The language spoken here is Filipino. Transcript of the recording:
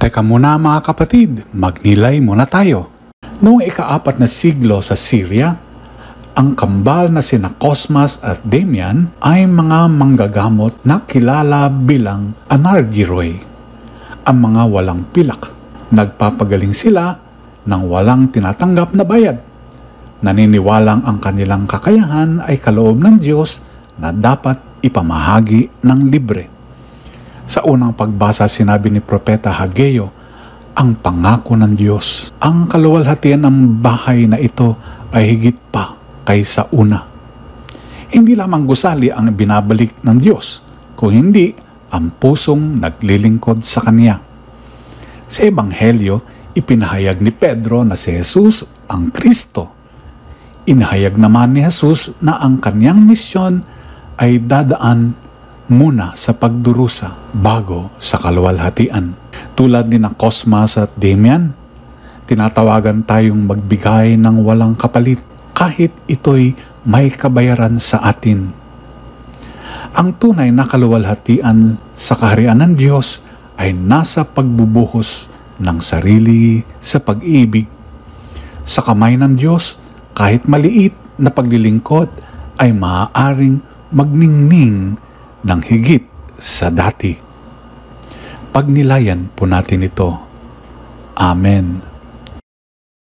Teka muna mga kapatid, magnilay muna tayo. Noong ika-4 na siglo sa Syria, ang kambal na sina Cosmas at Damian ay mga manggagamot na kilala bilang anargyroi, ang mga walang pilak. Nagpapagaling sila ng walang tinatanggap na bayad. Naniniwalang ang kanilang kakayahan ay kaloob ng Diyos na dapat ipamahagi ng libre. Sa unang pagbasa sinabi ni Propeta Hageo ang pangako ng Diyos. Ang kaluwalhatian ng bahay na ito ay higit pa kaysa una. Hindi lamang gusali ang binabalik ng Diyos, kung hindi ang pusong naglilingkod sa Kanya. Sa Ebanghelyo, ipinahayag ni Pedro na si Jesus ang Kristo. Inahayag naman ni Jesus na ang kanyang misyon ay dadaan muna sa pagdurusa bago sa kaluwalhatian. Tulad ni na Cosmas at Damian, tinatawagan tayong magbigay ng walang kapalit kahit ito'y may kabayaran sa atin. Ang tunay na kaluwalhatian sa kaharian ng Diyos ay nasa pagbubuhos ng sarili sa pag-ibig. Sa kamay ng Diyos, kahit maliit na paglilingkod ay maaaring magningning ng higit sa dati. Pagnilayan po natin ito. Amen.